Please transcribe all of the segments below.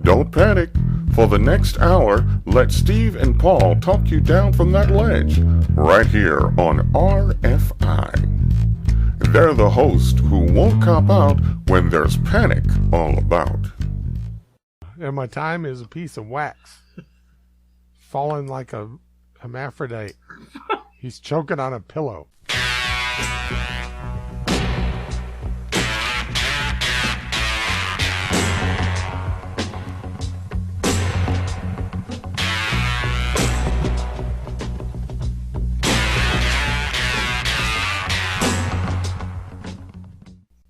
Don't panic. For the next hour, let Steve and Paul talk you down from that ledge, right here on RFI. They're the host who won't cop out when there's panic all about. And my time is a piece of wax, falling like a hermaphrodite. He's choking on a pillow.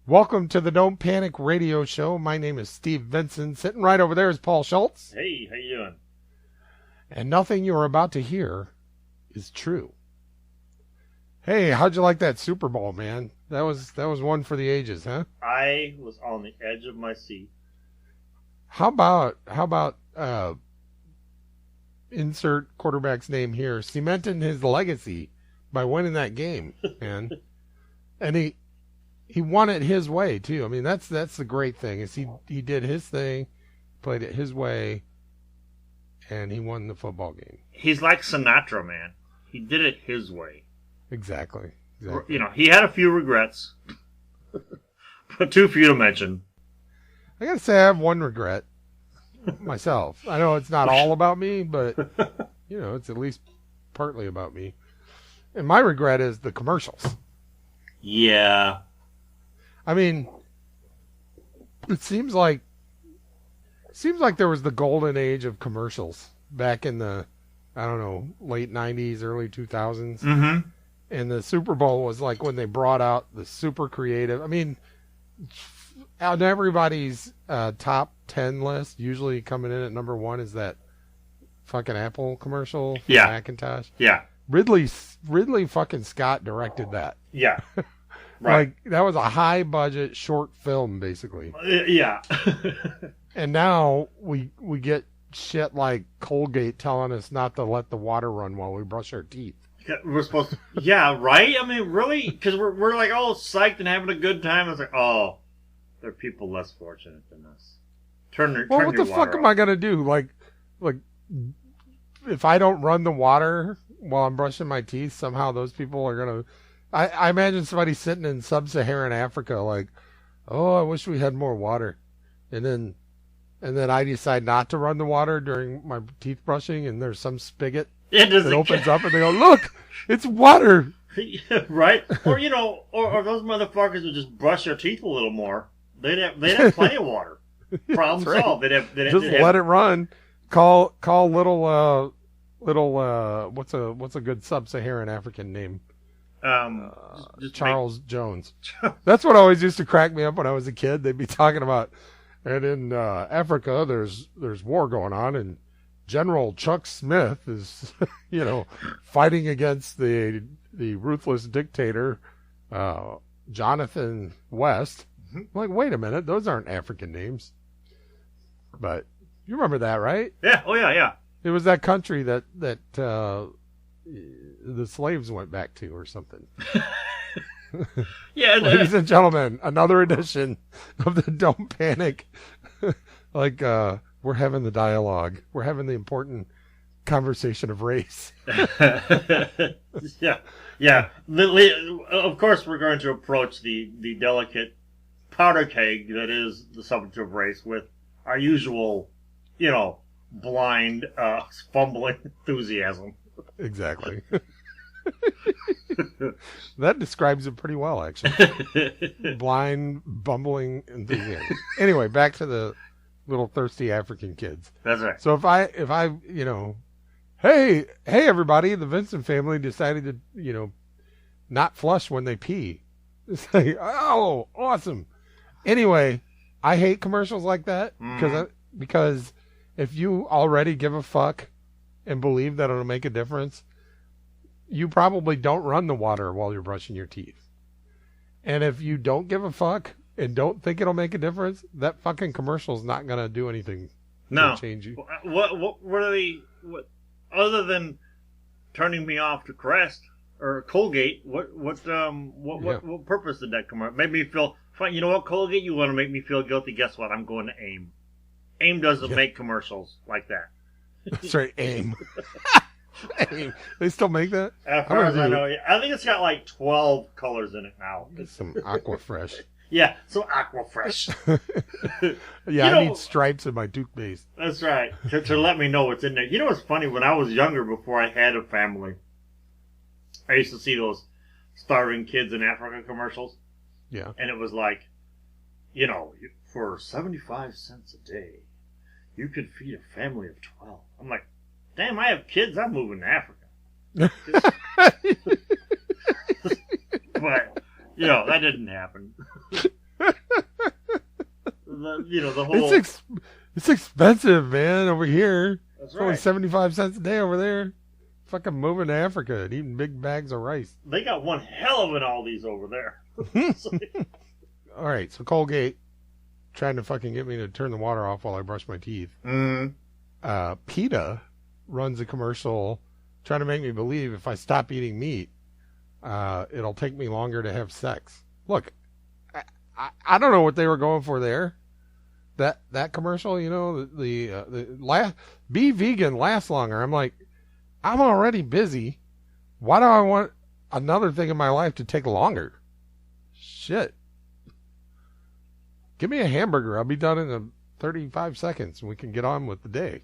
Welcome to the Don't Panic Radio Show. My name is Steve Vincent. Sitting right over there is Paul Schultz. Hey, how you doing? And nothing you are about to hear is true. Hey, how'd you like that Superbowl, man? That was one for the ages, huh? I was on the edge of my seat. How about insert quarterback's name here, cementing his legacy by winning that game, man. And he won it his way too. I mean, that's the great thing is he did his thing, played it his way, and he won the football game. He's like Sinatra, man. He did it his way. Exactly. You know, he had a few regrets, but too few to mention. I gotta say, I have one regret myself. I know it's not all about me, but you know, it's at least partly about me. And my regret is the commercials. Yeah. I mean, it seems like there was the golden age of commercials back in the, I don't know, late 90s, early 2000s. Mm-hmm. And the Super Bowl was like when they brought out the super creative. I mean, on everybody's top 10 list, usually coming in at number one is that fucking Apple commercial for Macintosh. Yeah. Ridley fucking Scott directed that. Yeah. Right. Like, that was a high-budget short film, basically. Yeah. And now we get shit like Colgate telling us not to let the water run while we brush our teeth. We're supposed to... Yeah, right? I mean, really? Because we're like all psyched and having a good time. It's like, oh, there are people less fortunate than us. Well, what the fuck am I going to do? Like, if I don't run the water while I'm brushing my teeth, somehow those people are going to... I imagine somebody sitting in sub-Saharan Africa like, oh, I wish we had more water. And then I decide not to run the water during my teeth brushing, and there's some spigot that opens up, and they go, look, it's water. Right? Or, you know, or those motherfuckers would just brush their teeth a little more. They'd have plenty of water. Problem solved. They'd have let it run. Call little what's a good sub-Saharan African name? Charles Jones. That's what always used to crack me up when I was a kid. They'd be talking about, and in Africa there's war going on, and General Chuck Smith is, you know, fighting against the ruthless dictator Jonathan West. Mm-hmm. I'm like, wait a minute, those aren't African names. But you remember that, right? Yeah. Oh yeah. It was that country that the slaves went back to or something. Yeah. Ladies and gentlemen, another edition of the Don't Panic. Like, we're having the dialogue. We're having the important conversation of race. Yeah. Of course, we're going to approach the delicate powder keg that is the subject of race with our usual, you know, blind, fumbling enthusiasm. Exactly. That describes it pretty well, actually. Blind, bumbling enthusiasm. Anyway, back to the little thirsty African kids. That's right. So if I, you know, hey, everybody, the Vincent family decided to, you know, not flush when they pee. It's like, oh, awesome. Anyway, I hate commercials like that because if you already give a fuck and believe that it'll make a difference, you probably don't run the water while you're brushing your teeth. And if you don't give a fuck and don't think it'll make a difference, that fucking commercial's not going to do anything to change you. What are they, other than turning me off to Crest or Colgate, what purpose did that come out? Made me feel, fine, you know what, Colgate, you want to make me feel guilty? Guess what? I'm going to AIM. AIM doesn't make commercials like that. That's right, AIM. AIM. They still make that? As far as I know, I think it's got like 12 colors in it now. Some Aquafresh. Yeah, so Aquafresh. I need stripes in my toothpaste. That's right, to let me know what's in there. You know what's funny? When I was younger, before I had a family, I used to see those starving kids in Africa commercials. Yeah. And it was like, you know, for 75 cents a day, you could feed a family of 12. I'm like, damn, I have kids. I'm moving to Africa. But, you know, that didn't happen. The whole... It's expensive, man, over here. That's it's only right. 75 cents a day over there. Fucking moving to Africa and eating big bags of rice. They got one hell of an Aldi's over there. All right, so Colgate trying to fucking get me to turn the water off while I brush my teeth. PETA runs a commercial trying to make me believe if I stop eating meat, it'll take me longer to have sex. Look, I don't know what they were going for there. That commercial, you know, the be vegan lasts longer. I'm like, I'm already busy. Why do I want another thing in my life to take longer? Shit. Give me a hamburger. I'll be done in 35 seconds and we can get on with the day.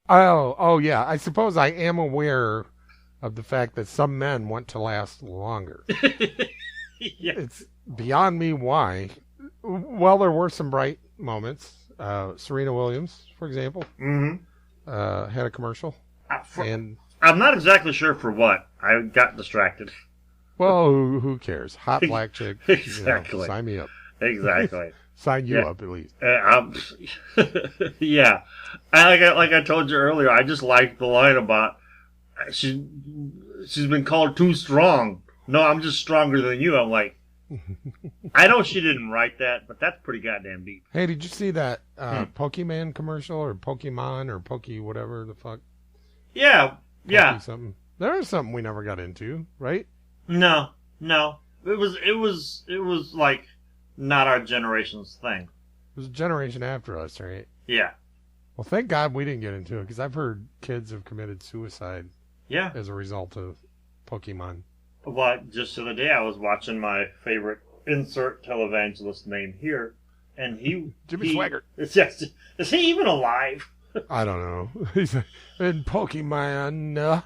Oh yeah. I suppose I am aware of the fact that some men want to last longer. Yeah. It's beyond me why. Well, there were some bright moments. Serena Williams, for example, had a commercial. And I'm not exactly sure for what. I got distracted. Well, who cares? Hot black chick. Exactly. You know, sign me up. Exactly. Sign you up, at least. Yeah. Like I told you earlier, I just liked the line about she's been called too strong. No, I'm just stronger than you. I'm like, I know she didn't write that, but that's pretty goddamn deep. Hey, did you see that Pokemon commercial or Pokemon or Poke whatever the fuck? Yeah, yeah. Something. There was something we never got into, right? No. It was like not our generation's thing. It was a generation after us, right? Yeah. Well, thank God we didn't get into it because I've heard kids have committed suicide. Yeah. As a result of Pokemon. Well, just the other day I was watching my favorite insert televangelist name here, and Jimmy Swaggart. Is he even alive? I don't know. He's and Pokemon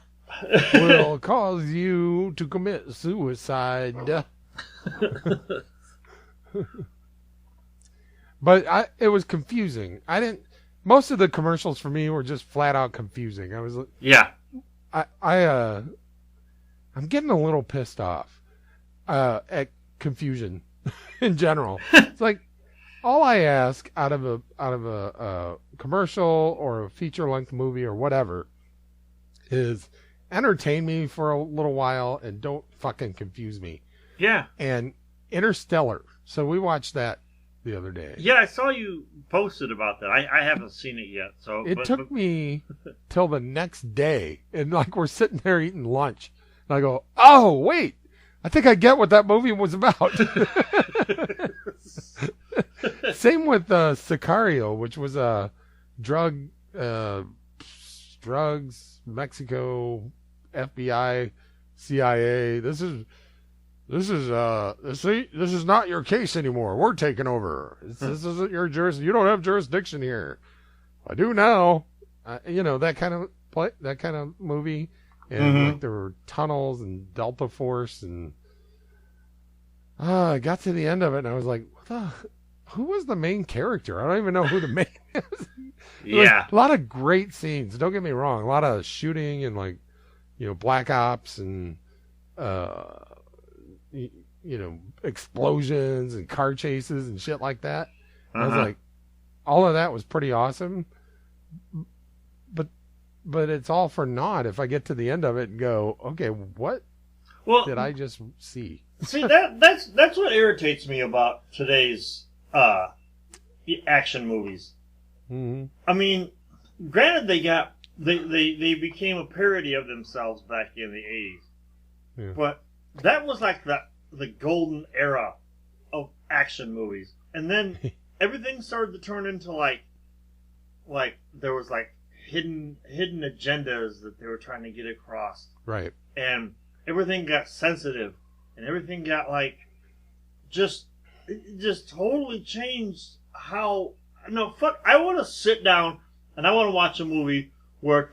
will cause you to commit suicide. But it was confusing. Most of the commercials for me were just flat out confusing. I was yeah. I'm getting a little pissed off at confusion in general. It's like all I ask out of a commercial or a feature length movie or whatever is entertain me for a little while and don't fucking confuse me. Yeah. And Interstellar. So we watched that the other day. Yeah, I saw you posted about that. I haven't seen it yet. So it took me till the next day, and like we're sitting there eating lunch, and I go, "Oh wait, I think I get what that movie was about." Same with Sicario, which was a drugs, Mexico, FBI, CIA. This is not your case anymore. We're taking over. This isn't your jurisdiction. You don't have jurisdiction here. I do now. That kind of movie. And like there were tunnels and Delta Force, and I got to the end of it and I was like, who was the main character? I don't even know who the main is. Yeah. A lot of great scenes. Don't get me wrong. A lot of shooting and black ops and explosions and car chases and shit like that. I was like, all of that was pretty awesome. But it's all for naught if I get to the end of it and go, okay, what did I just see? See, that's what irritates me about today's action movies. Mm-hmm. I mean, granted they got they became a parody of themselves back in the 80s. Yeah. But that was like the golden era of action movies. And then everything started to turn into like there was like hidden agendas that they were trying to get across. Right. And everything got sensitive and everything got like just totally changed how I want to sit down and I want to watch a movie where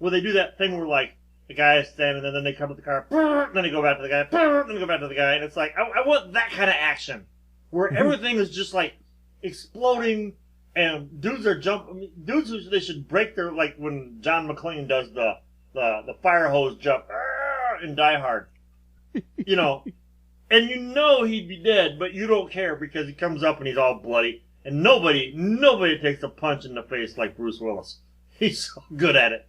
they do that thing where like the guy is standing and then they come to the car, then they go back to the guy, then they go back to the guy, and it's like I want that kind of action where everything is just like exploding and dudes are jumping. Dudes, they should break their, like when John McClane does the fire hose jump in Die Hard, you know, and you know he'd be dead, but you don't care because he comes up and he's all bloody, and nobody takes a punch in the face like Bruce Willis. He's so good at it.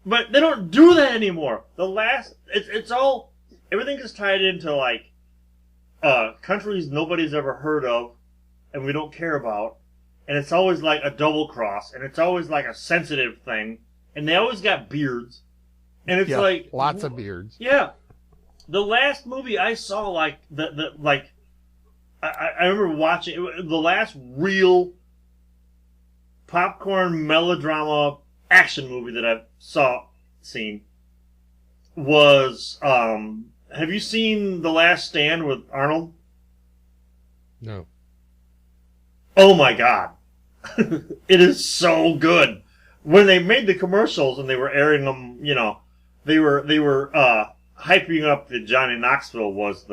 But they don't do that anymore. It's all, everything is tied into like countries nobody's ever heard of and we don't care about. And it's always like a double cross, and it's always like a sensitive thing. And they always got beards. And it's like lots of beards. Yeah. The last movie I saw, like I remember watching the last real popcorn melodrama action movie that I've seen was have you seen The Last Stand with Arnold? No. Oh my god. It is so good. When they made the commercials and they were airing them, you know, they were hyping up that Johnny Knoxville was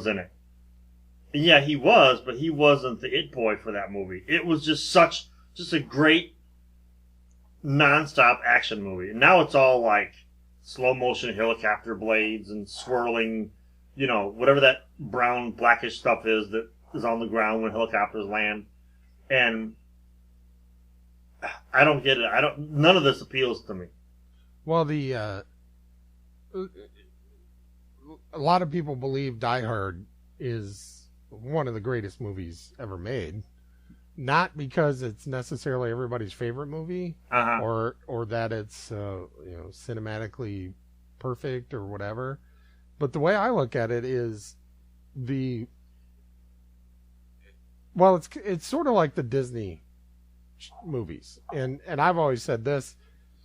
in it. And yeah, he was, but he wasn't the it boy for that movie. It was just a great non-stop action movie. And now it's all like slow motion helicopter blades and swirling, you know, whatever that brown blackish stuff is that is on the ground when helicopters land. And I don't get it. None of this appeals to me. Well, a lot of people believe Die Hard is one of the greatest movies ever made. Not because it's necessarily everybody's favorite movie, or that it's cinematically perfect or whatever. But the way I look at it is it's sort of like the Disney movies, and I've always said this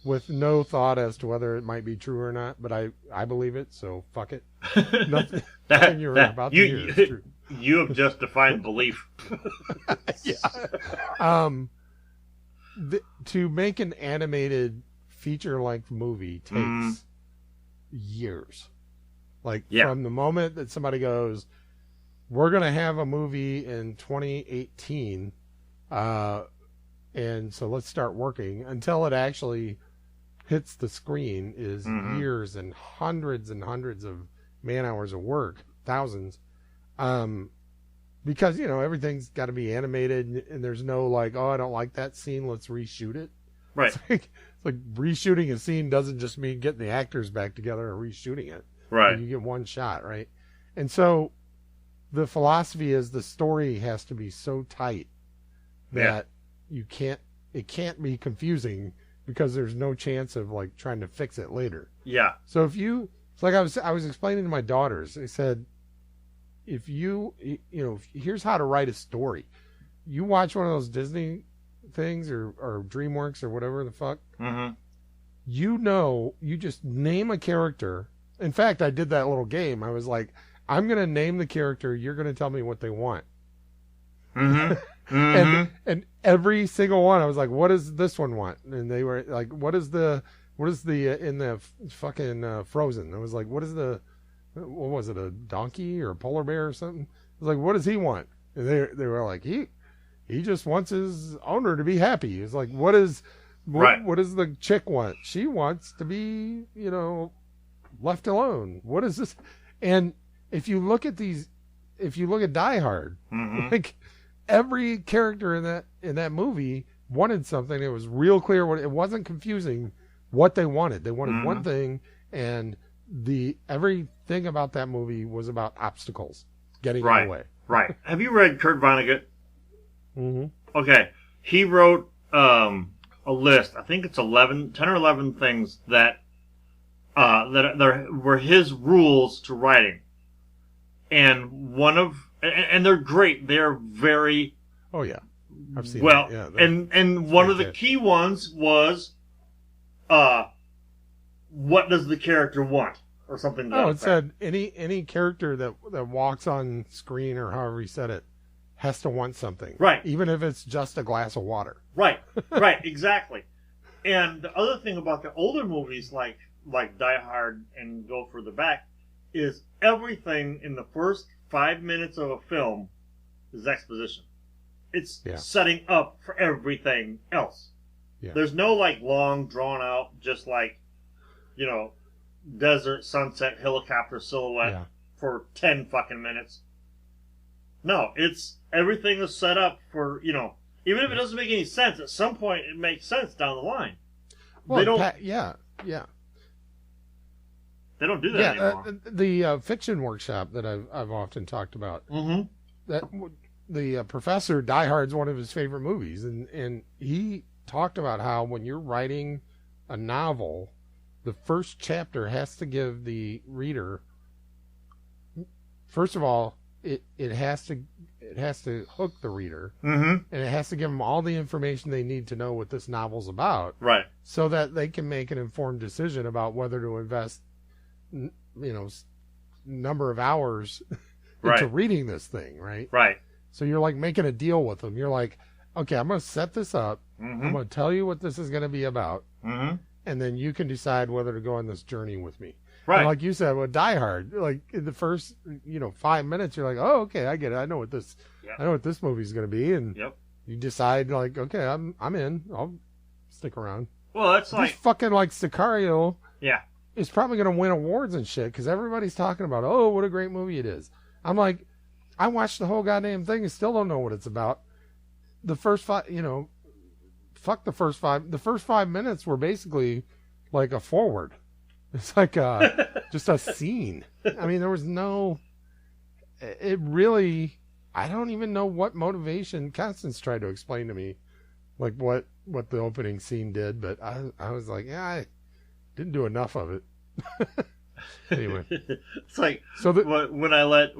with no thought as to whether it might be true or not, but I believe it, so fuck it. Nothing you're about to hear is true. You have just defined belief. Yeah. To make an animated feature-length movie takes years. From the moment that somebody goes, we're going to have a movie in 2018, and so let's start working, until it actually hits the screen is years and hundreds of man-hours of work, thousands. Because, everything's got to be animated, and there's no like, oh, I don't like that scene, let's reshoot it. Right. It's like reshooting a scene doesn't just mean getting the actors back together and reshooting it. Right. You get one shot, right? And so the philosophy is the story has to be so tight that it can't be confusing, because there's no chance of like trying to fix it later. Yeah. So it's like I was explaining to my daughters, I said, here's how to write a story. You watch one of those Disney things or DreamWorks or whatever the fuck, you just name a character. In fact, I did that little game. I was like, I'm going to name the character. You're going to tell me what they want. And every single one, I was like, what does this one want? And they were like, what is the in the fucking Frozen? I was like, what was it, a donkey or a polar bear or something? I was like, what does he want? And they were like, he just wants his owner to be happy. It's like, what does the chick want? She wants to be, left alone. What is this? And if you look at Die Hard, like every character in that movie wanted something. It was real clear it wasn't confusing what they wanted. They wanted one thing, and everything about that movie was about obstacles, getting in the way. Right. Have you read Kurt Vonnegut? Mm-hmm. Okay. He wrote, a list. I think it's 10 or 11 things that were his rules to writing, and and they're great. They're very Oh yeah, I've seen well, that. Yeah, and one of the key ones was, what does the character want, or something. Oh, it said any character that walks on screen, or however he said it, has to want something. Right. Even if it's just a glass of water. Right, exactly. And the other thing about the older movies, like Die Hard and Go Further Back, is everything in the first 5 minutes of a film is exposition. It's setting up for everything else. Yeah. There's no like long drawn out, just like, desert, sunset, helicopter silhouette for 10 fucking minutes. No, everything is set up for, even if it doesn't make any sense, at some point it makes sense down the line. Well, they don't. They don't do that anymore. The fiction workshop that I've often talked about. Mm-hmm. That the professor, Die Hard's one of his favorite movies, and he talked about how when you're writing a novel, the first chapter has to give the reader. First of all, it has to hook the reader, and it has to give them all the information they need to know what this novel's about, right? So that they can make an informed decision about whether to invest, number of hours into reading this thing, right? Right. So you're like making a deal with them. You're like, okay, I'm going to set this up. I'm going to tell you what this is going to be about, and then you can decide whether to go on this journey with me. Right. And like you said, with Die Hard, like in the first, 5 minutes, you're like, oh, okay, I get it. I know what this movie's going to be, and you decide like, okay, I'm in. I'll stick around. Well, that's like fucking like Sicario. Yeah. Is probably going to win awards and shit because everybody's talking about, oh, what a great movie it is. I'm like, I watched the whole goddamn thing and still don't know what it's about. The first five, fuck the first five. The first 5 minutes were basically like a forward. It's like just a scene. I mean, there was it really, I don't even know what motivation. Constance tried to explain to me like what the opening scene did, but I was like, yeah, I didn't do enough of it. Anyway, it's like when I let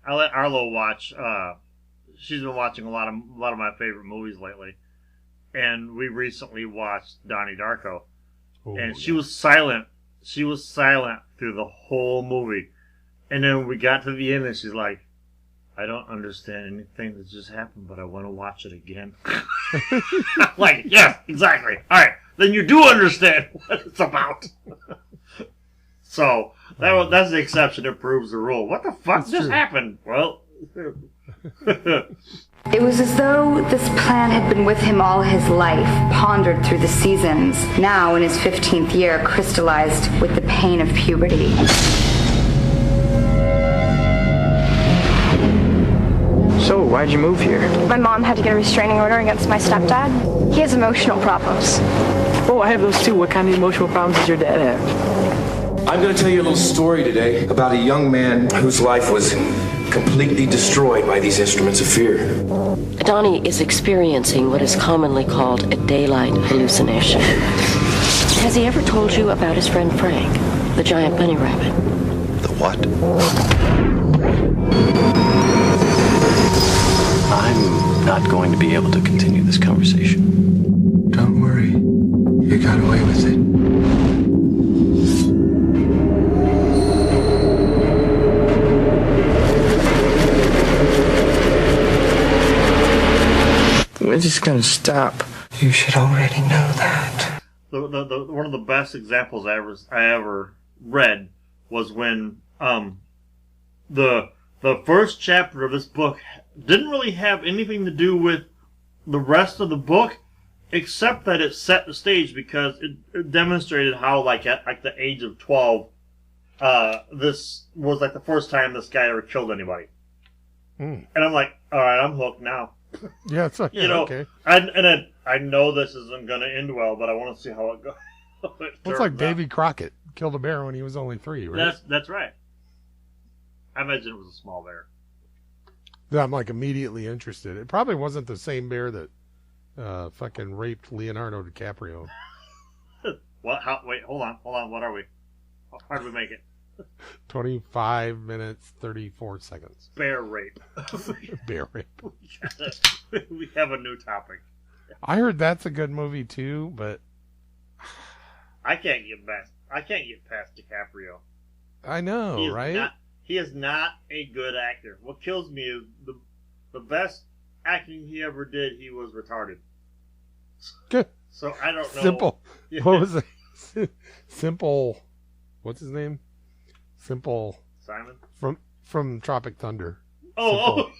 Arlo watch. She's been watching a lot of my favorite movies lately, and we recently watched Donnie Darko, and she was silent. She was silent through the whole movie, and then we got to the end, and she's like, "I don't understand anything that just happened, but I want to watch it again." I'm like, yes, exactly. All right, then you do understand what it's about. So that's the exception that proves the rule. What the fuck just happened? Well, it was as though this plan had been with him all his life, pondered through the seasons, now in his 15th year, crystallized with the pain of puberty. So, why'd you move here? My mom had to get a restraining order against my stepdad. He has emotional problems. Oh, I have those too. What kind of emotional problems does your dad have? I'm going to tell you a little story today about a young man whose life was completely destroyed by these instruments of fear. Donnie is experiencing what is commonly called a daylight hallucination. Has he ever told you about his friend Frank, the giant bunny rabbit? The what? I'm not going to be able to continue this conversation. Don't worry. You got away with it. We're just gonna stop. You should already know that. One of the best examples I ever read was when the first chapter of this book didn't really have anything to do with the rest of the book, except that it set the stage because it demonstrated how, like at the age of 12, this was like the first time this guy ever killed anybody. And I'm like, all right, I'm hooked now. Yeah, it's like, okay. I know this isn't going to end well, but I want to see how it goes. It's like Davy Crockett killed a bear when he was only 3, right? That's right. I imagine it was a small bear. I'm like immediately interested. It probably wasn't the same bear that fucking raped Leonardo DiCaprio. What? Wait, hold on. What are we? How did we make it? 25 minutes, 34 seconds. Bear rape. Bear rape. We have a new topic. I heard that's a good movie too, but I can't get past DiCaprio. I know, right? He is not a good actor. What kills me is the best acting he ever did, he was retarded. Good. So I don't know. Simple. Yeah. What was it? Simple. What's his name? Simple. Simon? From Tropic Thunder. Oh,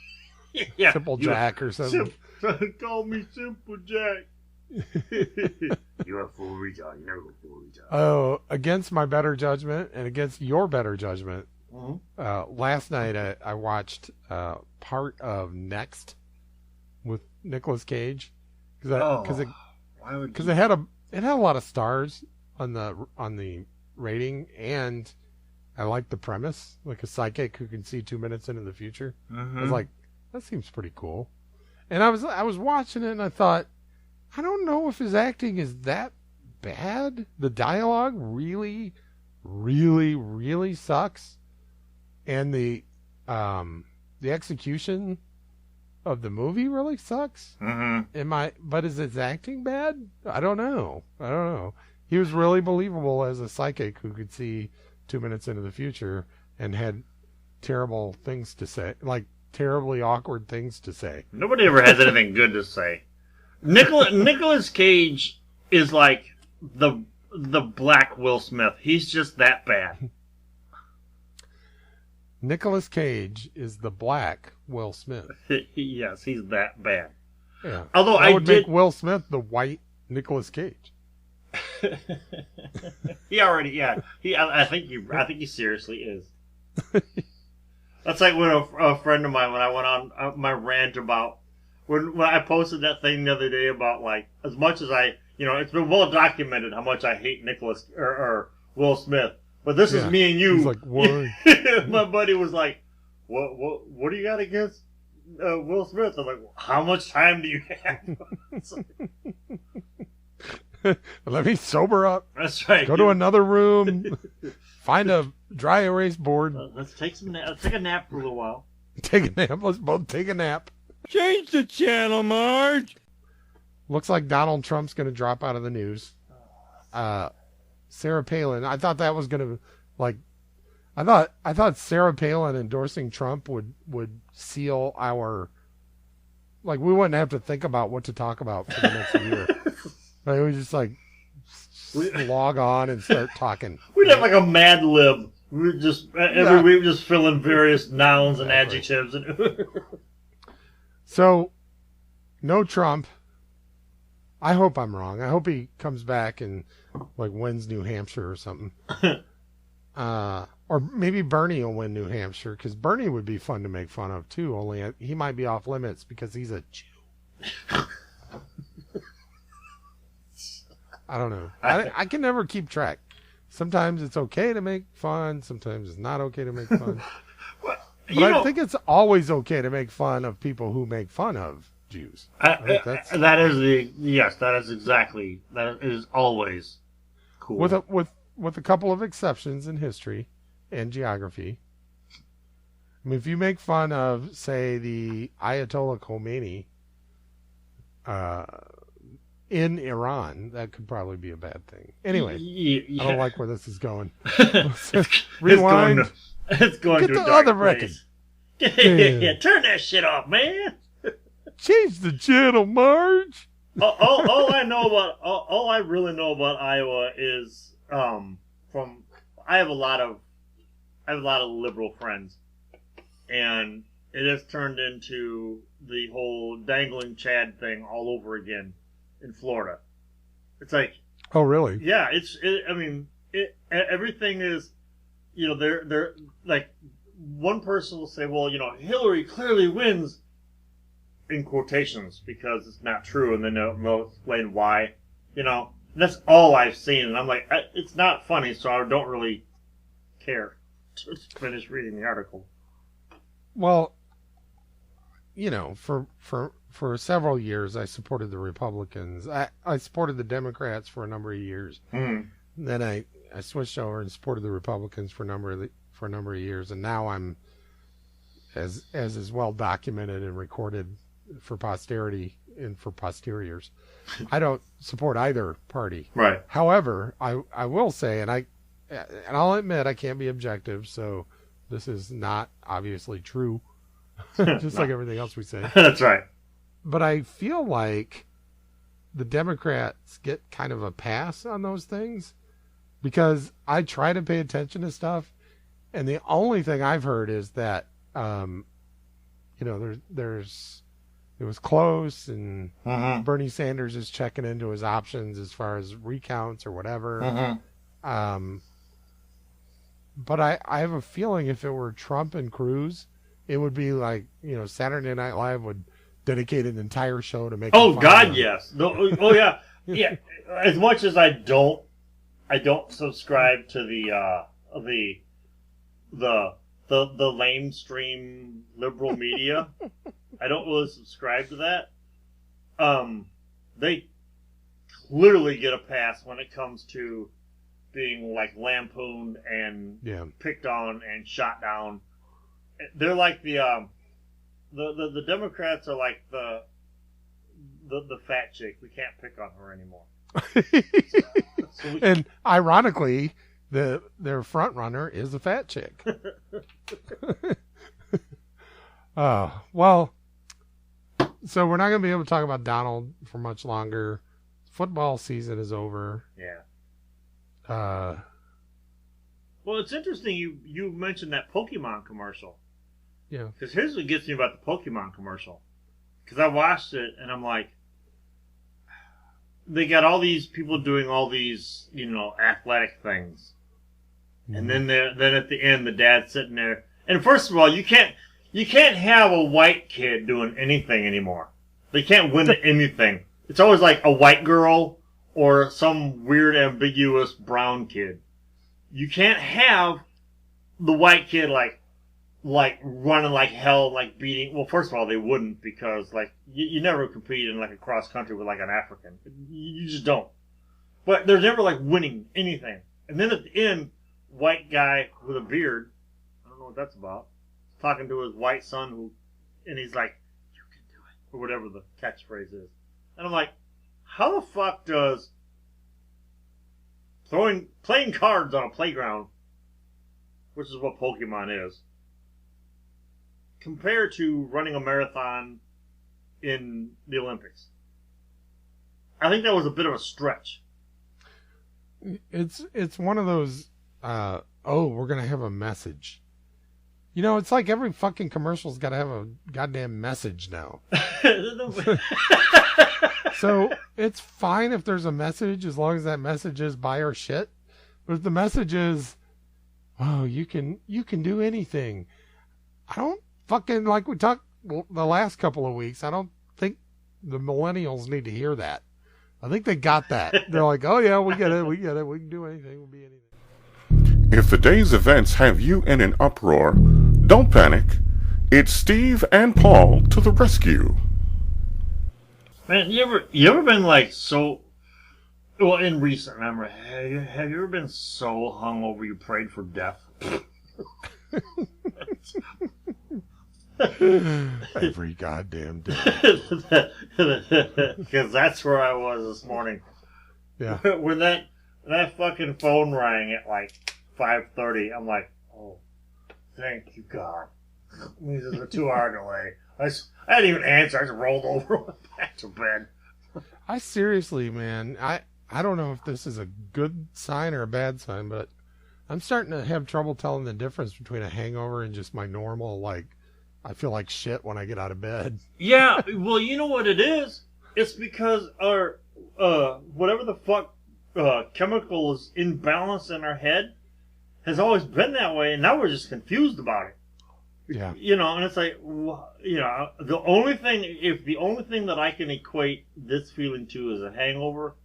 yeah. Simple Jack or something. Call me Simple Jack. You're a full retard. You're a full retard. Oh, against my better judgment and against your better judgment. Mm-hmm. Last night I watched part of Next with Nicolas Cage because it had a lot of stars on the rating, and I liked the premise, like a psychic who can see 2 minutes into the future. Mm-hmm. I was like, that seems pretty cool. And I was watching it and I thought, I don't know if his acting is that bad. The dialogue really, really, really sucks. And the execution of the movie really sucks. Mm-hmm. But is his acting bad? I don't know. He was really believable as a psychic who could see 2 minutes into the future and had terrible things to say, like terribly awkward things to say. Nobody ever has anything good to say. Nicolas Cage is like the black Will Smith. He's just that bad. Nicolas Cage is the black Will Smith. Yes, he's that bad. Yeah. Although I would make Will Smith the white Nicolas Cage. I think he seriously is. That's like when a friend of mine, when I went on my rant about when I posted that thing the other day about, like, as much as it's been well documented how much I hate Nicholas or Will Smith, but this is me and you. He's like, why? My buddy was like, what do you got against Will Smith? I'm like, how much time do you have? Let me sober up. That's right. Go to another room. Find a dry erase board. Let's take a nap for a little while. Take a nap. Let's both take a nap. Change the channel, Marge. Looks like Donald Trump's going to drop out of the news. Sarah Palin. I thought that was going to, like, I thought Sarah Palin endorsing Trump would seal our, like, we wouldn't have to think about what to talk about for the next year. Like, we just like log on and start talking. We'd have like a Mad Lib. We would just every week just fill in various nouns and adjectives. So, no Trump. I hope I'm wrong. I hope he comes back and like wins New Hampshire or something. Or maybe Bernie will win New Hampshire, because Bernie would be fun to make fun of too. Only he might be off limits because he's a Jew. I don't know. I can never keep track. Sometimes it's okay to make fun. Sometimes it's not okay to make fun. But I think it's always okay to make fun of people who make fun of Jews. That is always cool. With a couple of exceptions in history and geography. I mean, if you make fun of, say, the Ayatollah Khomeini in Iran, that could probably be a bad thing. Anyway, I don't like where this is going. Rewind. It's going Get to the a dark other place. record. Turn that shit off, man. Change the channel, Marge. all I really know about Iowa is I have a lot of liberal friends, and it has turned into the whole dangling Chad thing all over again in Florida. It's like, oh really? Yeah, everything is, they're like, one person will say, well, Hillary clearly wins, in quotations, because it's not true, and then they'll explain why, And that's all I've seen, and I'm like, it's not funny, so I don't really care to finish reading the article. Well, for for several years, I supported the Republicans. I supported the Democrats for a number of years. Then I switched over and supported the Republicans for a number of years, and now I'm, as is well documented and recorded for posterity and for posteriors, I don't support either party. Right. However, I will say, and I'll admit I can't be objective, so this is not obviously true, just like everything else we say. That's right. But I feel like the Democrats get kind of a pass on those things because I try to pay attention to stuff, and the only thing I've heard is that, it was close, and Bernie Sanders is checking into his options as far as recounts or whatever. But I have a feeling if it were Trump and Cruz, it would be like, Saturday Night Live would dedicate an entire show to make. Oh God, yes. Oh yeah, yeah. As much as I don't subscribe to the lamestream liberal media. I don't really subscribe to that. They clearly get a pass when it comes to being like lampooned and picked on and shot down. They're like the Democrats are like the fat chick. We can't pick on her anymore. And ironically, their front runner is a fat chick. Well, so we're not going to be able to talk about Donald for much longer. Football season is over. Yeah. Well, it's interesting you mentioned that Pokemon commercial. Yeah. Because here's what gets me about the Pokemon commercial. Because I watched it and I'm like, they got all these people doing all these, athletic things. And then at the end, the dad's sitting there. And first of all, you can't have a white kid doing anything anymore. They can't win anything. It's always like a white girl or some weird, ambiguous brown kid. You can't have the white kid like running like hell, like beating. Well, first of all, they wouldn't because like you never compete in like a cross country with like an African. You just don't. But they're never like winning anything. And then at the end, white guy with a beard, I don't know what that's about, talking to his white son and he's like, "You can do it," or whatever the catchphrase is. And I'm like, how the fuck does playing cards on a playground, which is what Pokemon is, compare to running a marathon in the Olympics? I think that was a bit of a stretch. It's one of those, we're going to have a message. It's like every fucking commercial's got to have a goddamn message now. So it's fine if there's a message as long as that message is buy our shit. But if the message is, oh, you can do anything. I don't fucking, like we talked the last couple of weeks, I don't think the millennials need to hear that. I think they got that. They're like, oh yeah, we get it. We can do anything. We'll be anything. If the day's events have you in an uproar, don't panic. It's Steve and Paul to the rescue. Man, you ever been like so? Well, in recent memory, have you ever been so hungover you prayed for death? Every goddamn day. Because that's where I was this morning. Yeah. When that fucking phone rang at like 5:30, I'm like, oh, thank you God. This is a 2-hour delay. I didn't even answer. I just rolled over and went back to bed. I seriously, man, I don't know if this is a good sign or a bad sign, but I'm starting to have trouble telling the difference between a hangover and just my normal, like, I feel like shit when I get out of bed. Yeah, well, you know what it is? It's because our, whatever the fuck chemical is imbalanced in our head has always been that way, and now we're just confused about it. Yeah. And it's like, the only thing that I can equate this feeling to is a hangover,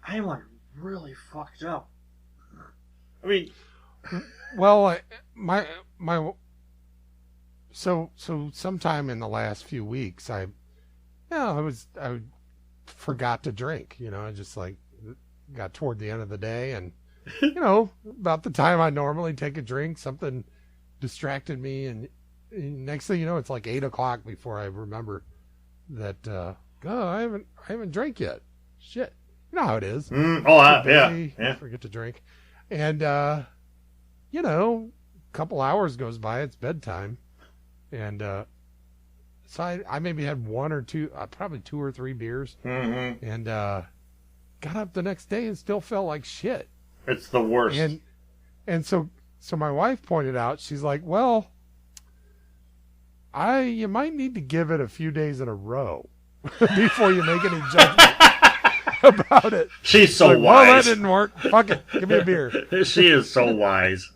I am like really fucked up. I mean, well, so sometime in the last few weeks, I well, I forgot to drink. I just like got toward the end of the day, and about the time I normally take a drink, something distracted me, and next thing you know, it's like 8:00 before I remember that. I haven't drank yet. Shit, you know how it is. Yeah. Forget to drink, and a couple hours goes by. It's bedtime, and so I maybe had one or two, probably 2 or 3 beers, and got up the next day and still felt like shit. It's the worst. And so my wife pointed out, she's like, well, you might need to give it a few days in a row before you make any judgment about it. She's so like, wise. Well, that didn't work. Fuck it. Give me a beer. She is so wise.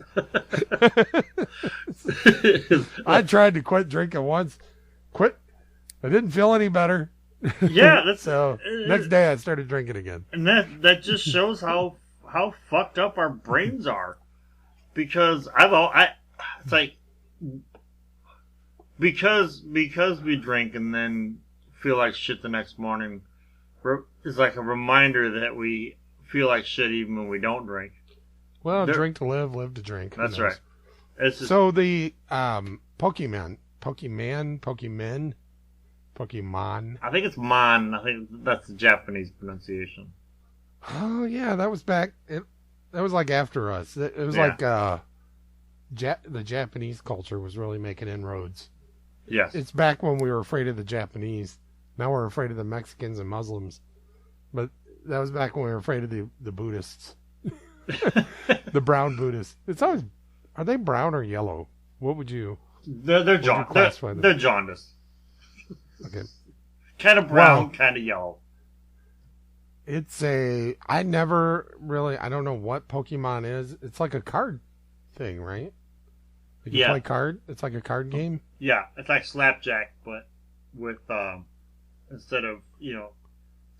I tried to quit drinking once. I didn't feel any better. Yeah. So next day I started drinking again. And that just shows how fucked up our brains are. Because it's like, because we drink and then feel like shit the next morning is like a reminder that we feel like shit even when we don't drink. Well, drink to live, live to drink. That's right. So the Pokemon. I think it's Mon. I think that's the Japanese pronunciation. Oh yeah, that was back. That was like after us. It was like the Japanese culture was really making inroads. Yes, it's back when we were afraid of the Japanese. Now we're afraid of the Mexicans and Muslims. But that was back when we were afraid of the Buddhists, the brown Buddhists. It's always, are they brown or yellow? What would you? They're jaundiced. They're jaundiced. Okay. Kind of brown, kind of yellow. I never really, I don't know what Pokemon is. It's like a card thing, right? You play card? It's like a card game? Yeah, it's like Slapjack, but with, instead of,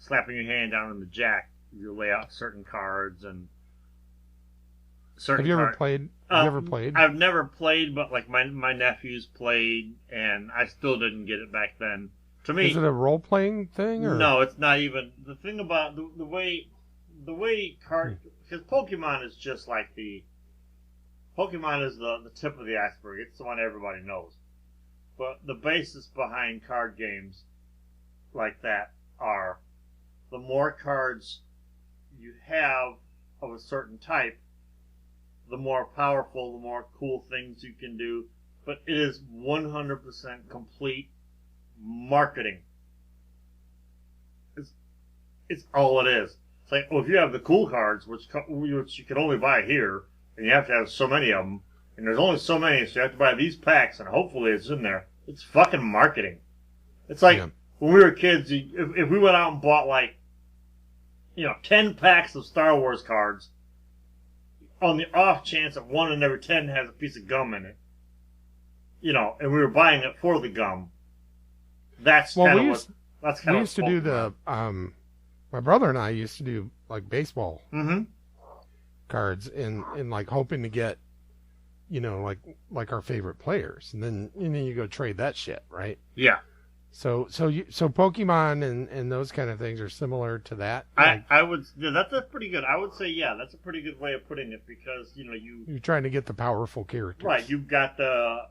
slapping your hand down on the jack, you lay out certain cards and certain Have you ever played? I've never played, but like my nephews played, and I still didn't get it back then. To me, is it a role playing thing? Or? No, it's not even. The thing about the way card, because Pokemon is just like Pokemon is the tip of the iceberg. It's the one everybody knows. But the basis behind card games like that are the more cards you have of a certain type, the more powerful, the more cool things you can do. But it is 100% complete marketing. It's all it is. It's like, if you have the cool cards, which you can only buy here, and you have to have so many of them, and there's only so many, so you have to buy these packs, and hopefully it's in there. It's fucking marketing. It's like when we were kids, if we went out and bought 10 packs of Star Wars cards, on the off chance that 1 in every 10 has a piece of gum in it, and we were buying it for the gum. That's kind of what. That's kind of. We used to do the. My brother and I used to do like baseball cards, and like hoping to get, like our favorite players, and then you go trade that shit, right? Yeah. So Pokemon and those kind of things are similar to that. I would. That's a pretty good. I would say that's a pretty good way of putting it, because you're trying to get the powerful characters. Right. You've got the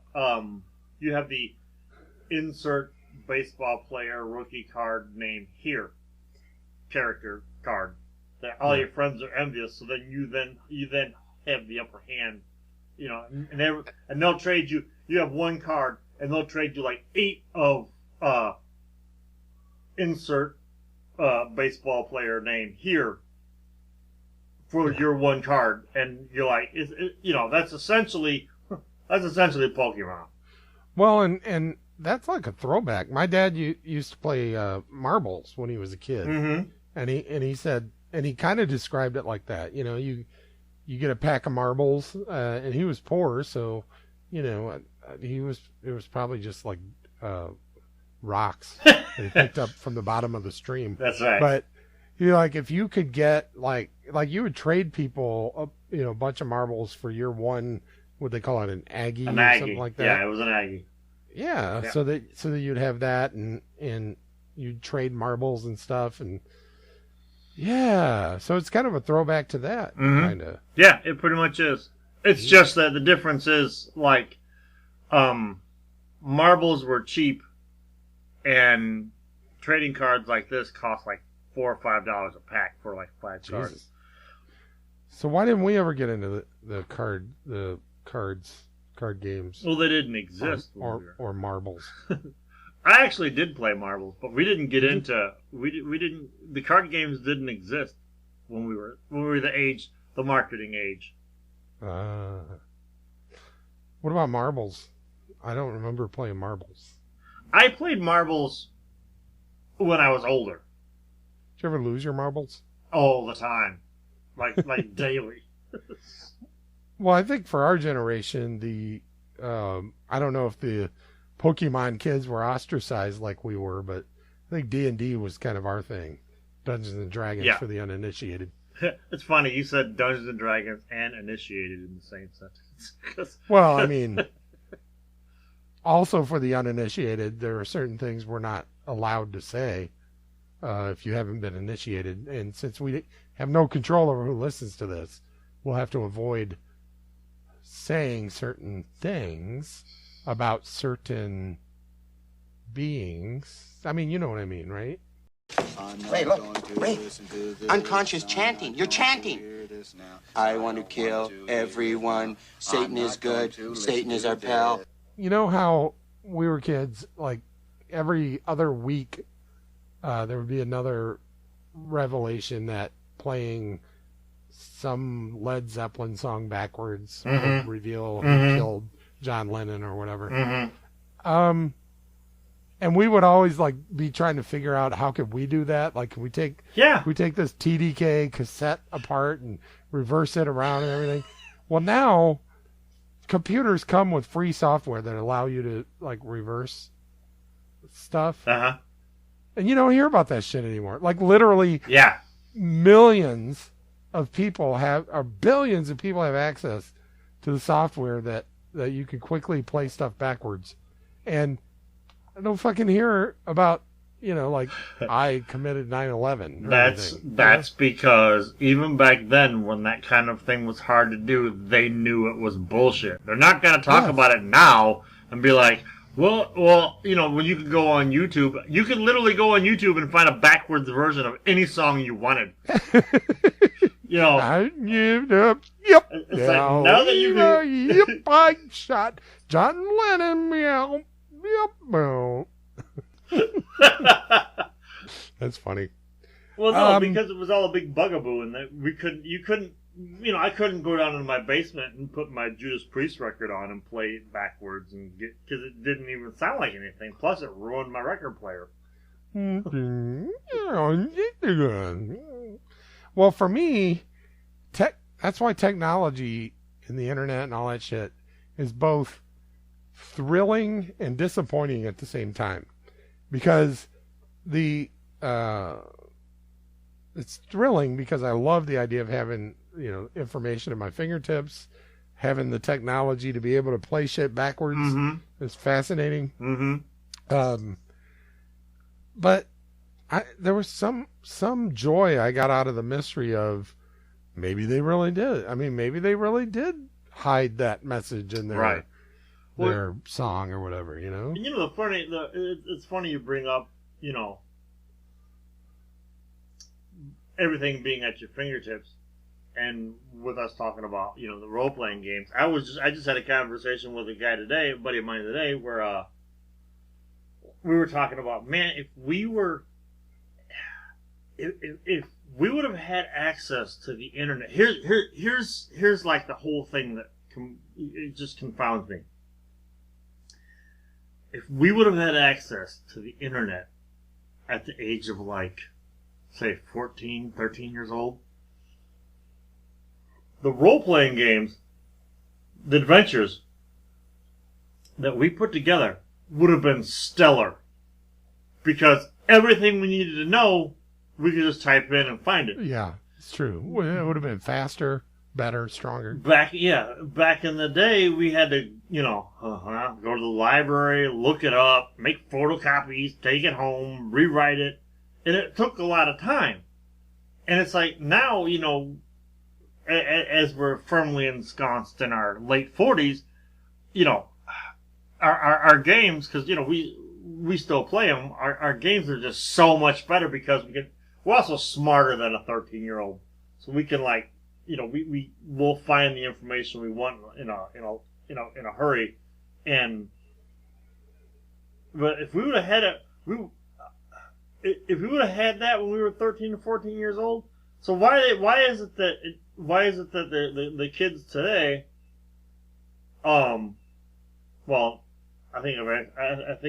you have the insert baseball player rookie card name here character card that all your friends are envious. So then you then have the upper hand. And they'll trade you. You have one card, and they'll trade you like 8 of insert baseball player name here for your one card, and you're like, that's essentially Pokemon. Well, and that's like a throwback. My dad used to play marbles when he was a kid, and he said, and he kind of described it like that. You get a pack of marbles, and he was poor, so it was probably just like rocks that he picked up from the bottom of the stream. That's right. But if you could get like you would trade people a bunch of marbles for your one, what they call it, an Aggie or something like that. Yeah, it was an Aggie. Yeah, so that you'd have that, and you'd trade marbles and stuff, and yeah, so it's kind of a throwback to that, kind of. Yeah, it pretty much is. It's just that the difference is, like, marbles were cheap, and trading cards like this cost like $4 or $5 a pack for like 5 cards. So why didn't we ever get into the card games? Well, they didn't exist. Or marbles. I actually did play marbles, but we didn't get into the card games didn't exist when we were the marketing age. What about marbles? I don't remember playing marbles. I played marbles when I was older. Did you ever lose your marbles? All the time. Like daily. Well, I think for our generation, I don't know if the Pokemon kids were ostracized like we were, but I think D&D was kind of our thing. Dungeons and Dragons for the uninitiated. It's funny, you said Dungeons and Dragons and initiated in the same sentence. Well, I mean, also for the uninitiated, there are certain things we're not allowed to say if you haven't been initiated. And since we have no control over who listens to this, we'll have to avoid saying certain things about certain beings. I mean, you know what I mean, right? Ray, look. Ray, unconscious chanting. You're chanting. I want to kill everyone. Satan is good. Satan is our pal. You know how we were kids, like every other week, there would be another revelation that playing some Led Zeppelin song backwards would reveal who killed John Lennon or whatever. And we would always like be trying to figure out how could we do that? Like, can we take this TDK cassette apart and reverse it around and everything? Well, now computers come with free software that allow you to like reverse stuff. And you don't hear about that shit anymore. Like literally, millions of people billions of people have access to the software that you can quickly play stuff backwards. And I don't fucking hear about, like I committed 9/11. That's because even back then, when that kind of thing was hard to do, they knew it was bullshit. They're not going to talk about it now and be like, well, when you could go on YouTube, you could literally go on YouTube and find a backwards version of any song you wanted. I give up. Yep. It's like, now that you can... Yep, I shot John Lennon. Meow. Yep. That's funny. Well, no, because it was all a big bugaboo, and that I couldn't go down in my basement and put my Judas Priest record on and play it backwards because it didn't even sound like anything. Plus, it ruined my record player. Well, for me, that's why technology and the internet and all that shit is both thrilling and disappointing at the same time, because it's thrilling because I love the idea of having information at my fingertips, having the technology to be able to play shit backwards. It's fascinating. But there was some joy I got out of the mystery of maybe they really did. I mean, maybe they really did hide that message in their their song or whatever, And it's funny you bring up, everything being at your fingertips, and with us talking about, the role playing games. I just had a conversation with a buddy of mine today, where we were talking about, man, if we would have had access to the internet, here's like the whole thing that it just confounds me. If we would have had access to the internet at the age of, like, say 14, 13 years old, the role-playing games, the adventures that we put together would have been stellar. Because everything we needed to know, we could just type in and find it. Yeah, it's true. It would have been faster, better, stronger. Back in the day, we had to, go to the library, look it up, make photocopies, take it home, rewrite it, and it took a lot of time. And it's like now, as we're firmly ensconced in our late 40s, our games, because we still play them. Our games are just so much better because we're also smarter than a 13-year-old, so we can we'll find the information we want in a hurry. But if we would have had if we would have had that when we were 13 or 14 years old, so why is it that the kids today, well, I think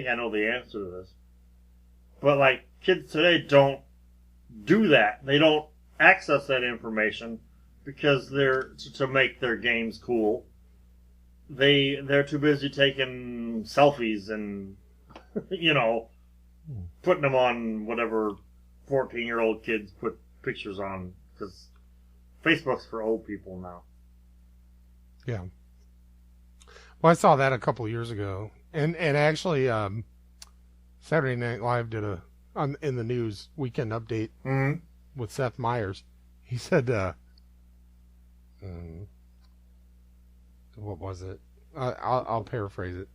I know the answer to this, but kids today don't do that. They don't access that information because they're to make their games cool. They're too busy taking selfies and putting them on whatever 14-year-old kids put pictures on, because Facebook's for old people now. Yeah. Well, I saw that a couple of years ago, and actually, Saturday Night Live did in the news weekend update with Seth Meyers. He said, what was it? I'll paraphrase it.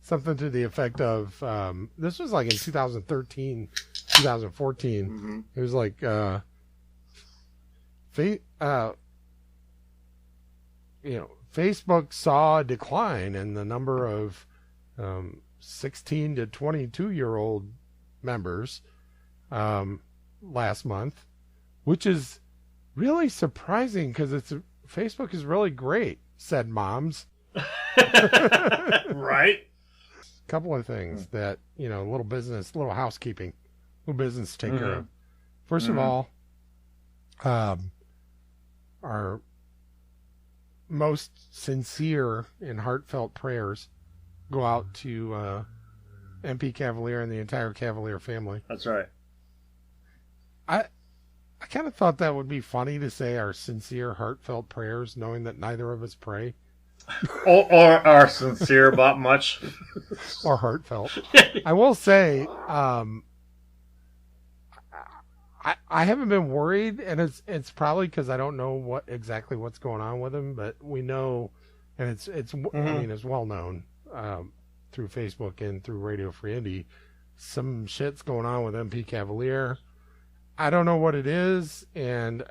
Something to the effect of, this was in 2013, 2014. Mm-hmm. It was Facebook saw a decline in the number of 16 to 22-year-old members last month, which is really surprising because Facebook is really great, said moms. Right. Couple of things that, little housekeeping, little business to take care of. First of all, our most sincere and heartfelt prayers go out to MP Cavalier and the entire Cavalier family. That's right. I kind of thought that would be funny to say our sincere, heartfelt prayers, knowing that neither of us pray. or are sincere about much. Or heartfelt. I will say, I haven't been worried, and it's probably because I don't know exactly what's going on with him, but we know, and it's I mean, it's well known through Facebook and through Radio Free Indy, some shit's going on with MP Cavalier. I don't know what it is, and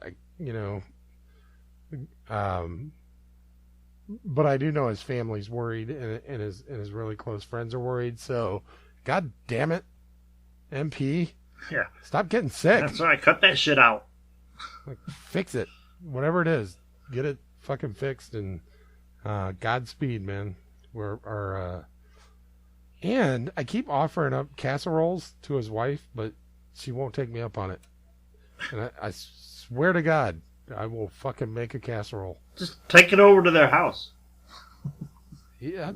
but I do know his family's worried, and his really close friends are worried. So, God damn it, MP. Yeah. Stop getting sick. That's right. Cut that shit out. Fix it. Whatever it is. Get it fucking fixed, and Godspeed, man. And I keep offering up casseroles to his wife, but she won't take me up on it. And I swear to God, I will fucking make a casserole. Just take it over to their house. Yeah.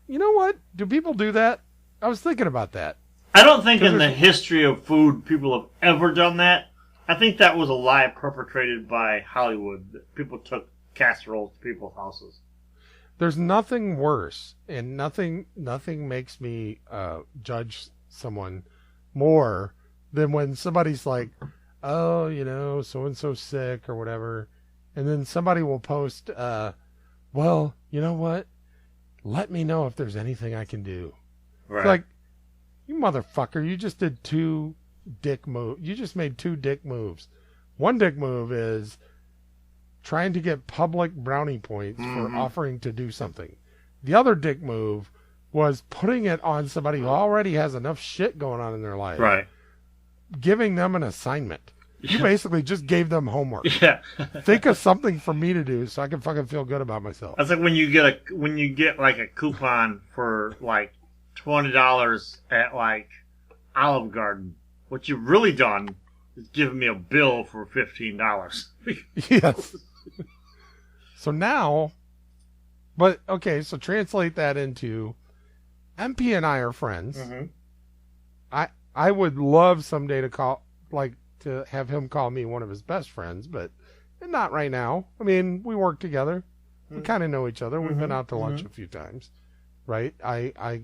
You know what? Do people do that? I was thinking about that. I don't think in the history of food people have ever done that. I think that was a lie perpetrated by Hollywood. People took casseroles to people's houses. There's nothing worse, and nothing makes me judge someone more than when somebody's like, oh, so-and-so sick or whatever, and then somebody will post, well, you know what? Let me know if there's anything I can do. Right. It's like, you motherfucker, you just did 2 dick moves. You just made 2 dick moves. One dick move is trying to get public brownie points for offering to do something. The other dick move was putting it on somebody who already has enough shit going on in their life. Right. Giving them an assignment. You basically just gave them homework. Yeah. Think of something for me to do so I can fucking feel good about myself. That's like when you get a coupon for $20 at Olive Garden. What you've really done is given me a bill for $15. Yes. So now, but okay, so translate that into MP and I are friends. Mm-hmm. I would love someday to to have him call me one of his best friends, but not right now. I mean, we work together. We kind of know each other. We've been out to lunch a few times, right? I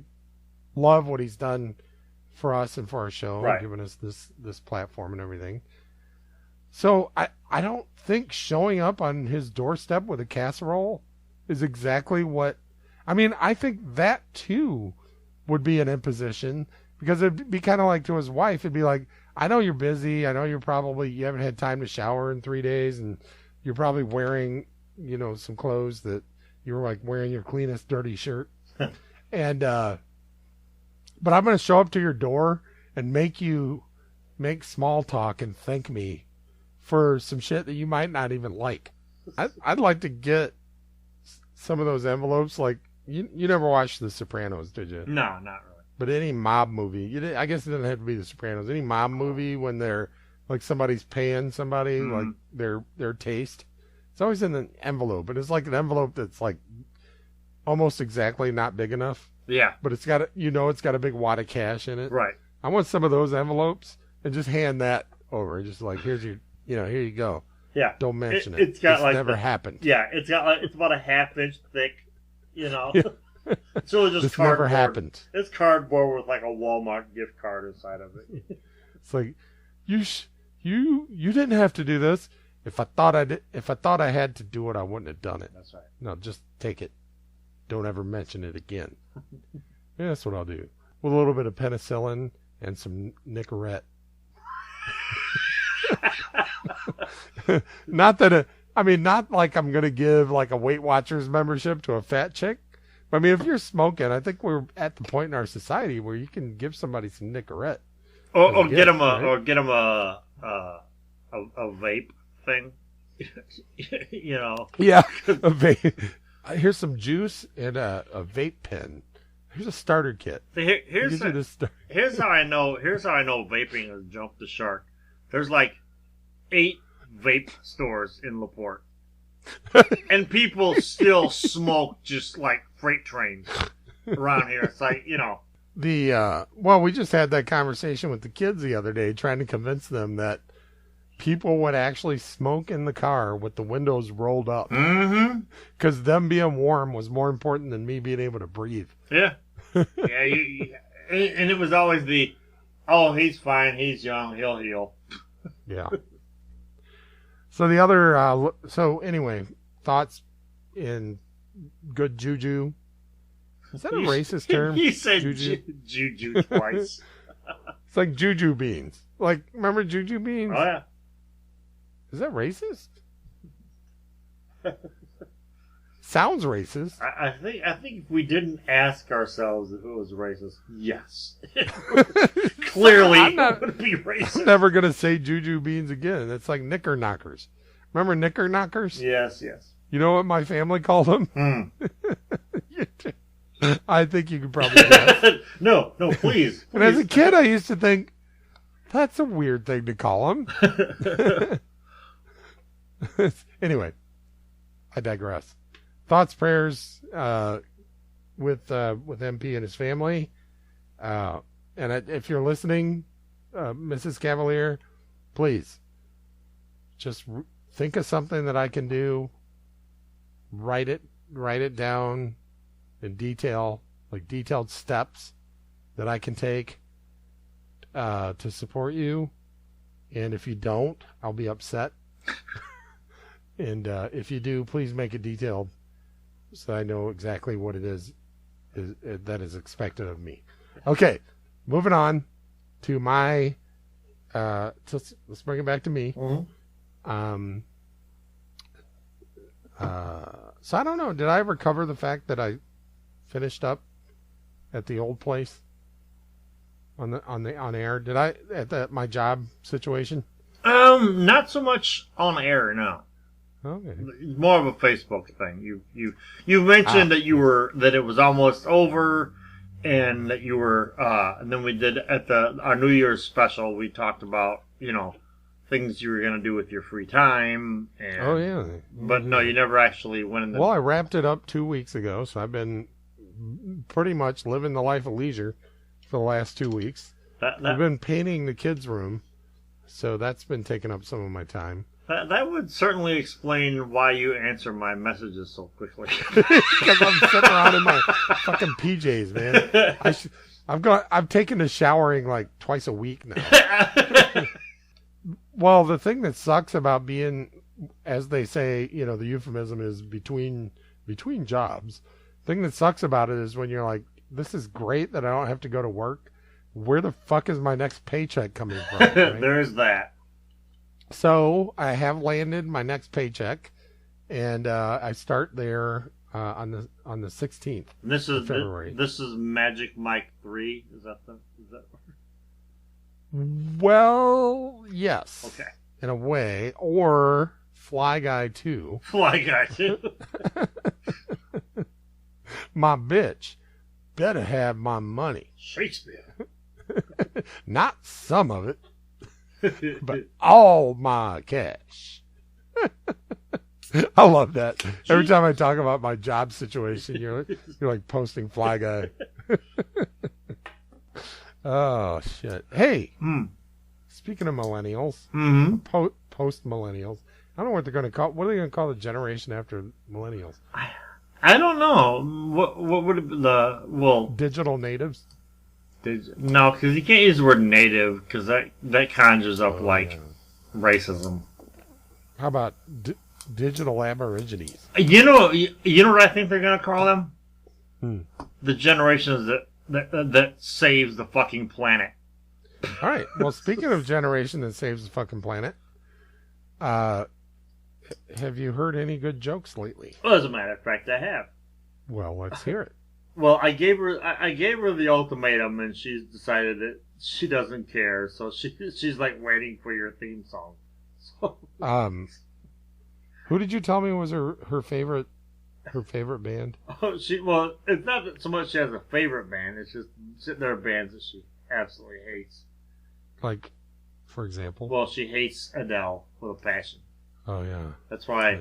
love what he's done for us and for our show, Right. giving us this platform and everything. So I don't think showing up on his doorstep with a casserole is exactly what. I mean, I think that too would be an imposition, because it'd be kind of like to his wife. It'd be like, I know you're busy. I know you haven't had time to shower in 3 days, and you're probably wearing, some clothes that you were like wearing your cleanest dirty shirt. And, but I'm going to show up to your door and make small talk and thank me for some shit that you might not even like. I'd like to get some of those envelopes. Like, you never watched The Sopranos, did you? No, not really. But any mob movie, I guess it doesn't have to be The Sopranos. Any mob movie when they're like somebody's paying somebody like their taste, it's always in an envelope. But it's like an envelope that's like almost exactly not big enough. Yeah. But it's got it's got a big wad of cash in it. Right. I want some of those envelopes and just hand that over. Just like, here's your, here you go. Yeah. Don't mention it. It's got never happened. Yeah. It's about a half-inch thick. So it's just this cardboard. never happened. It's cardboard with like a Walmart gift card inside of it. It's like, you didn't have to do this. If I thought I had to do it, I wouldn't have done it. That's right. No, just take it. Don't ever mention it again. Yeah, that's what I'll do. With a little bit of penicillin and some Nicorette. Not like I'm going to give like a Weight Watchers membership to a fat chick. I mean, if you're smoking, I think we're at the point in our society where you can give somebody some Nicorette. Or get them a vape thing. Yeah, a vape. Here's some juice and a vape pen. Here's a starter kit. Here's how I know vaping has jumped the shark. There's like 8 vape stores in LaPorte. And people still smoke just like freight trains around here. It's like, we just had that conversation with the kids the other day, trying to convince them that people would actually smoke in the car with the windows rolled up. Mm-hmm. Because them being warm was more important than me being able to breathe. Yeah. Yeah. And it was always he's fine, he's young, he'll heal. Yeah. So the other, anyway, thoughts in good juju. Is that a racist term? He said juju twice. It's like juju beans. Like, remember juju beans? Oh, yeah. Is that racist? Sounds racist. I think if we didn't ask ourselves if it was racist, yes. Clearly it would be racist. I'm never going to say juju beans again. It's like knickerknockers. Remember knickerknockers? Yes. You know what my family called them? I think you could probably guess. No, please. And as a kid, I used to think, that's a weird thing to call them. Anyway, I digress. Thoughts, prayers with MP and his family. And if you're listening, Mrs. Cavalier, please just think of something that I can do. Write it down in detail, like detailed steps that I can take to support you. And if you don't, I'll be upset. And if you do, please make it detailed so I know exactly what it is that is expected of me. Okay, moving on to my let's bring it back to me. Mm-hmm. So I don't know, did I ever cover the fact that I finished up at the old place on air? Did I at my job situation? Not so much on air, no. Okay. More of a Facebook thing. You mentioned that it was almost over, and that you were and then we did at our New Year's special. We talked about things you were going to do with your free time. And, oh yeah. But no, you never actually went in. Well, I wrapped it up 2 weeks ago, so I've been pretty much living the life of leisure for the last 2 weeks. I've been painting the kids' room, so that's been taking up some of my time. That would certainly explain why you answer my messages so quickly. Because I'm sitting around in my fucking PJs, man. I've taken to showering like twice a week now. Well, the thing that sucks about being, as they say, you know, the euphemism is between jobs. The thing that sucks about it is when you're like, this is great that I don't have to go to work. Where the fuck is my next paycheck coming from? Right? There's that. So I have landed my next paycheck, and I start there on the 16th. This is February. This is Magic Mike 3. Is that? Well, yes. Okay. In a way, or Fly Guy 2. Fly Guy 2. My bitch better have my money. Shakespeare. Not some of it, but all my cash. I love that. Every time I talk about my job situation, you're like posting Fly Guy. Oh shit! Hey, speaking of millennials, post millennials, I don't know what they're going to call. What are they going to call the generation after millennials? I don't know. What would it be digital natives? No, because you can't use the word native because that conjures up racism. How about digital aborigines? You know what I think they're going to call them? The generations that saves the fucking planet. All right. Well, speaking of generation that saves the fucking planet, have you heard any good jokes lately? Well, as a matter of fact, I have. Well, let's hear it. Well, I gave her the ultimatum, and she's decided that she doesn't care. So she's like waiting for your theme song. So. Who did you tell me was her favorite band? Oh, it's not that so much she has a favorite band. It's just there are bands that she absolutely hates. Like, for example? Well, she hates Adele with a passion. Oh yeah. That's why.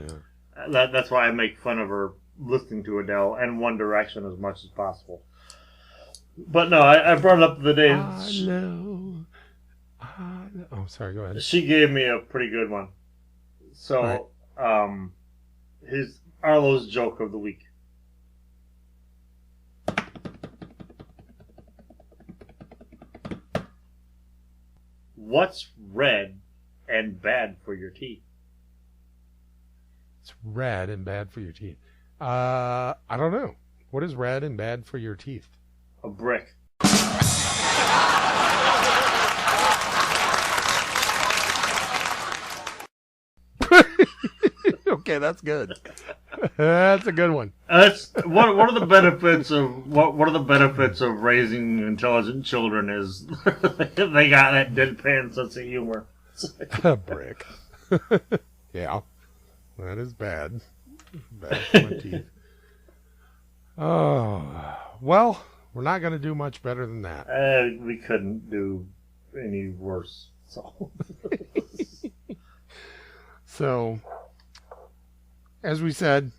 That's why I make fun of her listening to Adele and One Direction as much as possible. But no, I brought it up the day. Oh, sorry. Go ahead. She gave me a pretty good one. So, here's Arlo's joke of the week. What's red and bad for your teeth? It's red and bad for your teeth. I don't know. What is red and bad for your teeth? A brick. Okay, that's good. That's a good one. That's one of the benefits of one of the benefits of raising intelligent children is they got that deadpan sense of humor. A brick. Yeah, that is bad. Bad for my teeth. Oh, well, we're not going to do much better than that. We couldn't do any worse. So, as we said,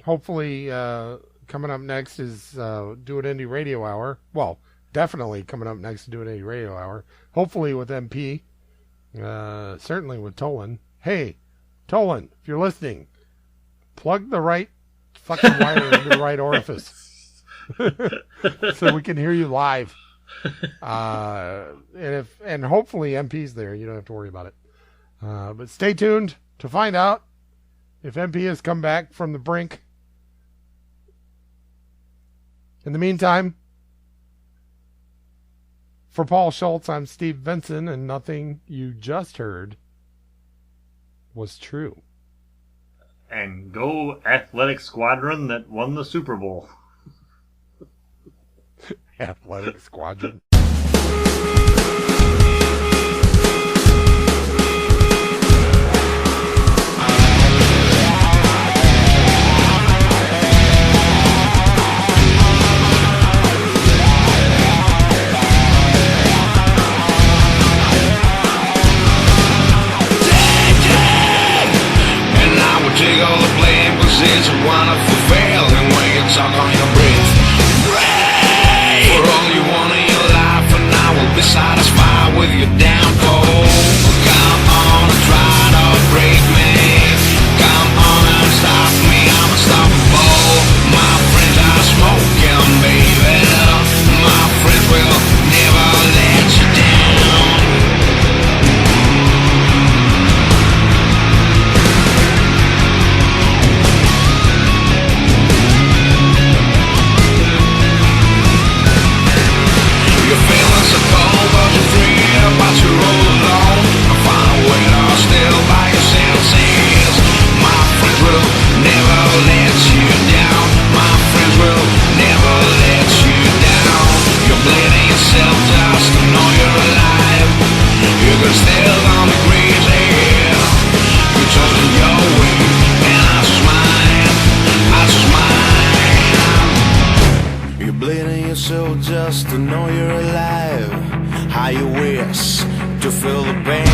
hopefully coming up next is Do It Indie Radio Hour. Well, definitely coming up next to Do It Indie Radio Hour. Hopefully with MP. Certainly with Tolan. Hey, Tolan, if you're listening, plug the right fucking wire into the right orifice. So we can hear you live. And hopefully MP's there. You don't have to worry about it. But stay tuned to find out if MP has come back from the brink. In the meantime, for Paul Schultz, I'm Steve Benson, and nothing you just heard was true. And go Athletic Squadron that won the Super Bowl. Athletic Squadron. Take all the blame, cause it's a wonderful failing when you talk on your breath. Pray for all you want in your life, and I will be satisfied with your downfall. Come on. just to know you're alive. How you wish to feel the pain